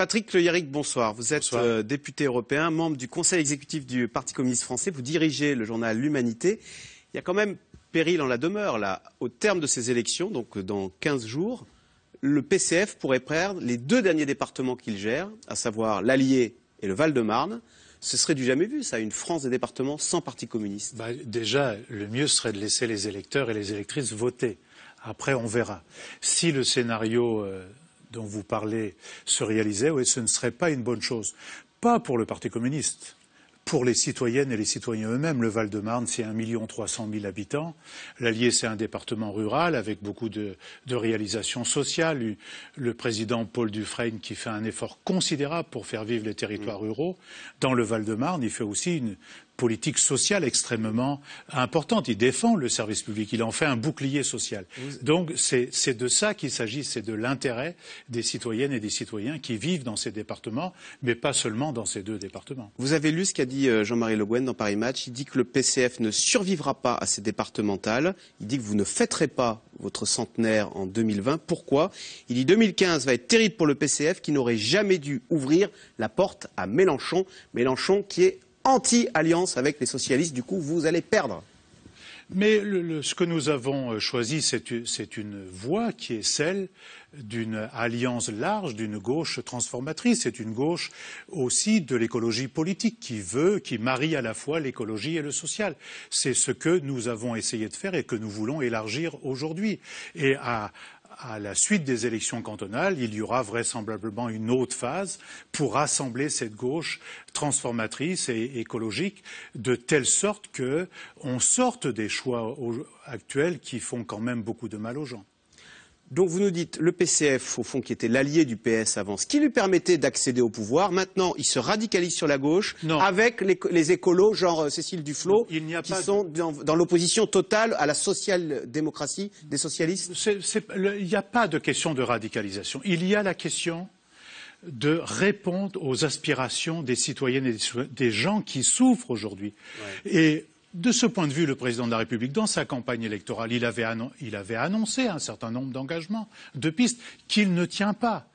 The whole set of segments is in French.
Patrick Le Yarrick, bonsoir. Vous êtes député européen, membre du conseil exécutif du Parti communiste français. Vous dirigez le journal L'Humanité. Il y a quand même péril en la demeure, là. Au terme de ces élections, donc dans 15 jours, le PCF pourrait perdre les deux derniers départements qu'il gère, à savoir l'Allier et le Val-de-Marne. Ce serait du jamais vu, ça, une France des départements sans parti communiste. Déjà, le mieux serait de laisser les électeurs et les électrices voter. Après, on verra. Si le scénario dont vous parlez se réalisait, oui, ce ne serait pas une bonne chose. Pas pour le Parti communiste. Pour les citoyennes et les citoyens eux-mêmes, le Val-de-Marne, c'est 1 300 000 habitants. L'Allier, c'est un département rural avec beaucoup de réalisations sociales. Le président Paul Dufresne qui fait un effort considérable pour faire vivre les territoires ruraux. Dans le Val-de-Marne, il fait aussi une politique sociale extrêmement importante. Il défend le service public. Il en fait un bouclier social. Donc, c'est de ça qu'il s'agit. C'est de l'intérêt des citoyennes et des citoyens qui vivent dans ces départements, mais pas seulement dans ces deux départements. Vous avez lu ce qu'a dit Jean-Marie Le Guen dans Paris Match. Il dit que le PCF ne survivra pas à ces départementales. Il dit que vous ne fêterez pas votre centenaire en 2020. Pourquoi? Il dit 2015 va être terrible pour le PCF qui n'aurait jamais dû ouvrir la porte à Mélenchon. Mélenchon qui est anti-alliance avec les socialistes, du coup vous allez perdre. Mais ce que nous avons choisi, c'est une voie qui est celle d'une alliance large, d'une gauche transformatrice. C'est une gauche aussi de l'écologie politique qui marie à la fois l'écologie et le social. C'est ce que nous avons essayé de faire et que nous voulons élargir aujourd'hui. Et à la suite des élections cantonales, il y aura vraisemblablement une autre phase pour rassembler cette gauche transformatrice et écologique de telle sorte qu'on sorte des choix actuels qui font quand même beaucoup de mal aux gens. Donc vous nous dites, le PCF, au fond, qui était l'allié du PS avant, ce qui lui permettait d'accéder au pouvoir, maintenant il se radicalise sur la gauche avec les écolos, genre Cécile Duflot, qui sont dans l'opposition totale à la social-démocratie des socialistes. Il n'y a pas de question de radicalisation. Il y a la question de répondre aux aspirations des citoyennes et des gens qui souffrent aujourd'hui. Ouais. Et de ce point de vue, le président de la République, dans sa campagne électorale, il avait annoncé un certain nombre d'engagements, de pistes qu'il ne tient pas.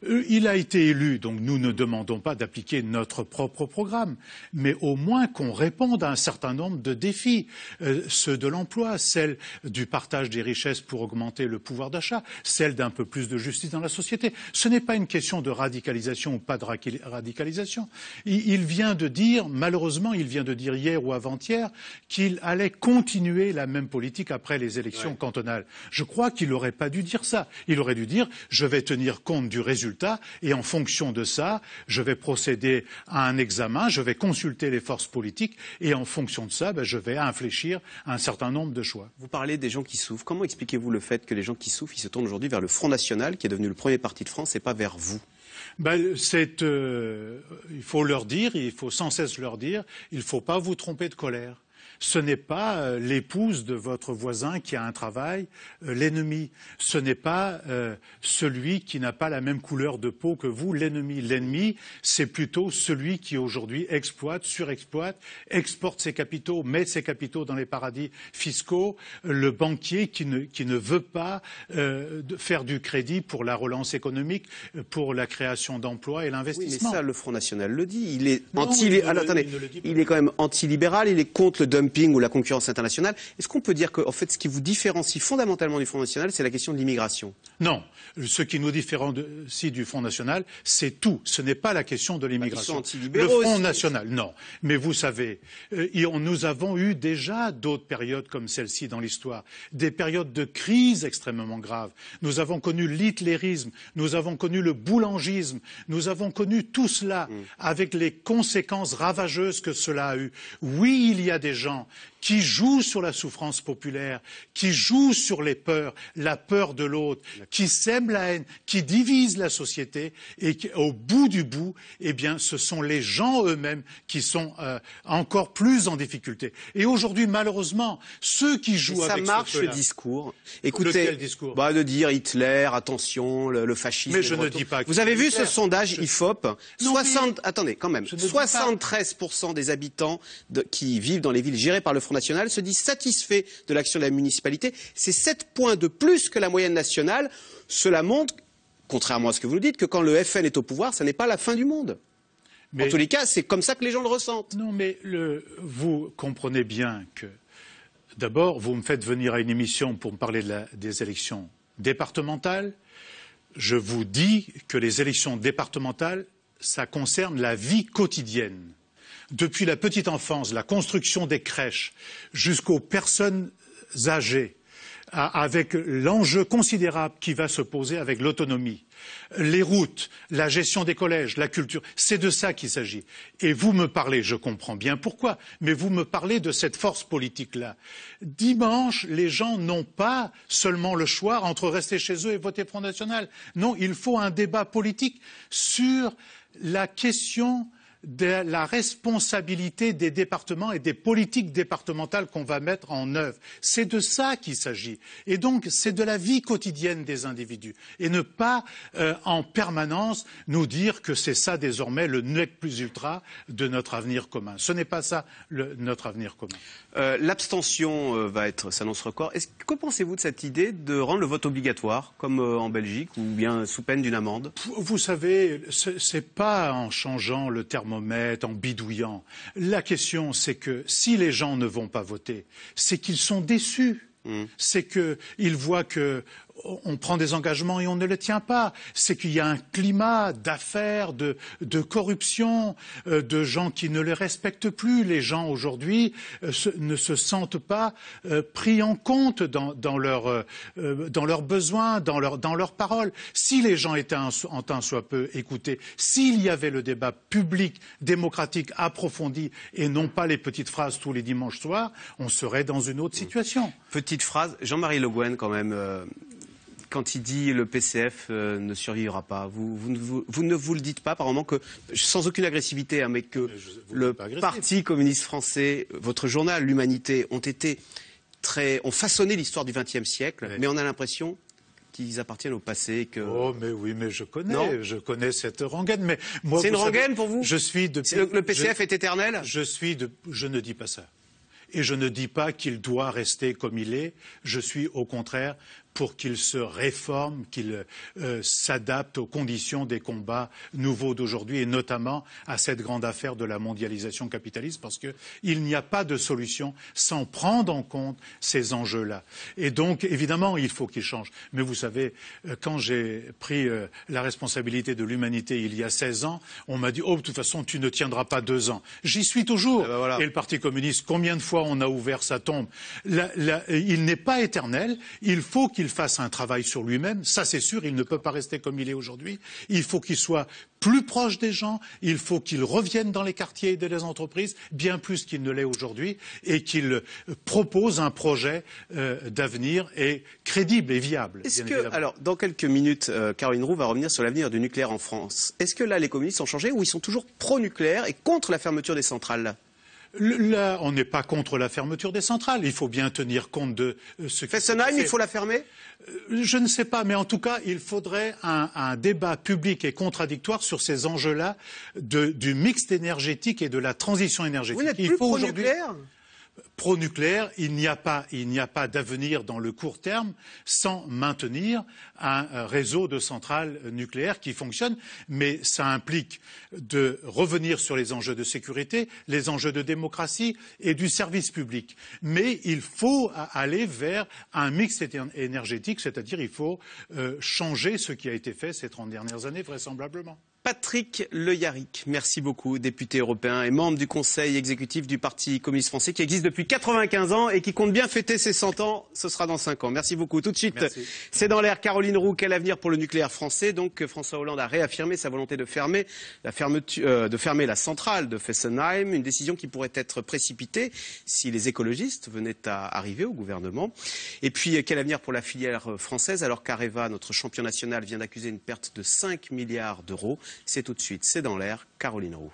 Il a été élu, donc nous ne demandons pas d'appliquer notre propre programme, mais au moins qu'on réponde à un certain nombre de défis, ceux de l'emploi, celle du partage des richesses pour augmenter le pouvoir d'achat, celle d'un peu plus de justice dans la société. Ce n'est pas une question de radicalisation ou pas de radicalisation. Il vient de dire, malheureusement, il vient de dire hier ou avant-hier qu'il allait continuer la même politique après les élections cantonales. Je crois qu'il n'aurait pas dû dire ça. Il aurait dû dire « je vais tenir compte du résultat et en fonction de ça, je vais procéder à un examen, je vais consulter les forces politiques et en fonction de ça, je vais infléchir un certain nombre de choix. » Vous parlez des gens qui souffrent. Comment expliquez-vous le fait que les gens qui souffrent, ils se tournent aujourd'hui vers le Front National, qui est devenu le premier parti de France, et pas vers vous? Il faut leur dire, il faut sans cesse leur dire, il ne faut pas vous tromper de colère. Ce n'est pas l'épouse de votre voisin qui a un travail, l'ennemi. Ce n'est pas celui qui n'a pas la même couleur de peau que vous, l'ennemi. L'ennemi, c'est plutôt celui qui aujourd'hui exploite, surexploite, exporte ses capitaux, met ses capitaux dans les paradis fiscaux, le banquier qui ne veut pas faire du crédit pour la relance économique, pour la création d'emplois et l'investissement. Oui, mais ça, le Front National le dit. Il est il est quand même antilibéral, il est contre le dumping ou la concurrence internationale. Est-ce qu'on peut dire que, en fait, ce qui vous différencie fondamentalement du Front National, c'est la question de l'immigration? Non. Ce qui nous différencie du Front National, c'est tout. Ce n'est pas la question de l'immigration. Le Front National, non. Mais vous savez, nous avons eu déjà d'autres périodes comme celle-ci dans l'histoire. Des périodes de crise extrêmement graves. Nous avons connu l'hitlérisme, nous avons connu le boulangisme, nous avons connu tout cela avec les conséquences ravageuses que cela a eu. Oui, il y a des gens qui jouent sur la souffrance populaire, qui jouent sur les peurs, la peur de l'autre, qui sèment la haine, qui divisent la société et qui, au bout du bout, eh bien, ce sont les gens eux-mêmes qui sont encore plus en difficulté. Et aujourd'hui, malheureusement, ceux qui jouent avec ça marche, ce discours. Écoutez, quel discours? De dire Hitler, attention, le fascisme. Mais je ne dis pas. Vous avez vu ce sondage IFOP? Attendez, quand même. 73% des habitants qui vivent dans les villes gérées par le Front National se disent satisfaits de l'action de la municipalité. C'est 7 points de plus que la moyenne nationale. Cela montre contrairement à ce que vous nous dites, que quand le FN est au pouvoir, ça n'est pas la fin du monde. Mais, en tous les cas, c'est comme ça que les gens le ressentent. Non, mais vous comprenez bien que, d'abord, vous me faites venir à une émission pour me parler des élections départementales. Je vous dis que les élections départementales, ça concerne la vie quotidienne. Depuis la petite enfance, la construction des crèches, jusqu'aux personnes âgées, avec l'enjeu considérable qui va se poser avec l'autonomie, les routes, la gestion des collèges, la culture, c'est de ça qu'il s'agit. Et vous me parlez, je comprends bien pourquoi, mais vous me parlez de cette force politique-là. Dimanche, les gens n'ont pas seulement le choix entre rester chez eux et voter Front National. Non, il faut un débat politique sur la question de la responsabilité des départements et des politiques départementales qu'on va mettre en œuvre. C'est de ça qu'il s'agit. Et donc, c'est de la vie quotidienne des individus. Et ne pas, en permanence, nous dire que c'est ça, désormais, le nec plus ultra de notre avenir commun. Ce n'est pas ça, notre avenir commun. L'abstention s'annonce record. Que pensez-vous de cette idée de rendre le vote obligatoire, comme en Belgique, ou bien sous peine d'une amende? Vous savez, c'est pas en changeant le thermomètre, en bidouillant. La question, c'est que si les gens ne vont pas voter, c'est qu'ils sont déçus. C'est qu'ils voient qu'on prend des engagements et on ne les tient pas. C'est qu'il y a un climat d'affaires, de corruption, de gens qui ne les respectent plus. Les gens aujourd'hui ne se sentent pas pris en compte dans leurs besoins, dans leurs paroles. Si les gens étaient en tant soit peu écoutés, s'il y avait le débat public, démocratique, approfondi et non pas les petites phrases tous les dimanches soirs, on serait dans une autre situation. Petite phrase, Jean-Marie Le Guen quand même, quand il dit le PCF ne survivra pas, vous ne vous le dites pas par moment que, sans aucune agressivité, hein, mais que le Parti communiste français, votre journal, l'Humanité, ont façonné l'histoire du XXe siècle, mais on a l'impression qu'ils appartiennent au passé. Oh, mais oui, mais je connais cette rengaine. Mais moi, c'est une rengaine pour vous? Le PCF est éternel? Je ne dis pas ça. Et je ne dis pas qu'il doit rester comme il est. Je suis au contraire pour qu'il se réforme, qu'il s'adapte aux conditions des combats nouveaux d'aujourd'hui et notamment à cette grande affaire de la mondialisation capitaliste parce qu'il n'y a pas de solution sans prendre en compte ces enjeux-là. Et donc, évidemment, il faut qu'il change. Mais vous savez, quand j'ai pris la responsabilité de l'Humanité il y a 16 ans, on m'a dit « Oh, de toute façon, tu ne tiendras pas 2 ans ». J'y suis toujours. Et le Parti communiste, combien de fois on a ouvert sa tombe? Il n'est pas éternel. Il faut qu'il fasse un travail sur lui-même, ça c'est sûr, il ne peut pas rester comme il est aujourd'hui. Il faut qu'il soit plus proche des gens, il faut qu'il revienne dans les quartiers et dans les entreprises, bien plus qu'il ne l'est aujourd'hui, et qu'il propose un projet d'avenir et crédible et viable. Alors, dans quelques minutes, Caroline Roux va revenir sur l'avenir du nucléaire en France. Est-ce que là, les communistes ont changé ou ils sont toujours pro-nucléaire et contre la fermeture des centrales? Là, on n'est pas contre la fermeture des centrales. Il faut bien tenir compte de ce qui... Fessenheim, il faut la fermer? Je ne sais pas, mais en tout cas, il faudrait un débat public et contradictoire sur ces enjeux-là du mix énergétique et de la transition énergétique. Vous n'êtes plus pro-nucléaire? Pro-nucléaire, il n'y a pas d'avenir dans le court terme sans maintenir un réseau de centrales nucléaires qui fonctionne, mais ça implique de revenir sur les enjeux de sécurité, les enjeux de démocratie et du service public. Mais il faut aller vers un mix énergétique, c'est-à-dire il faut changer ce qui a été fait ces 30 dernières années, vraisemblablement. Patrick Le Yarrick, merci beaucoup, député européen et membre du conseil exécutif du Parti communiste français qui existe depuis 95 ans et qui compte bien fêter ses 100 ans. Ce sera dans 5 ans. Merci beaucoup. Tout de suite, c'est dans l'air. Caroline Roux, quel avenir pour le nucléaire français? Donc François Hollande a réaffirmé sa volonté de fermer la centrale de Fessenheim, une décision qui pourrait être précipitée si les écologistes venaient à arriver au gouvernement. Et puis quel avenir pour la filière française alors qu'Areva, notre champion national, vient d'accuser une perte de 5 milliards d'euros. C'est tout de suite, c'est dans l'air, Caroline Roux.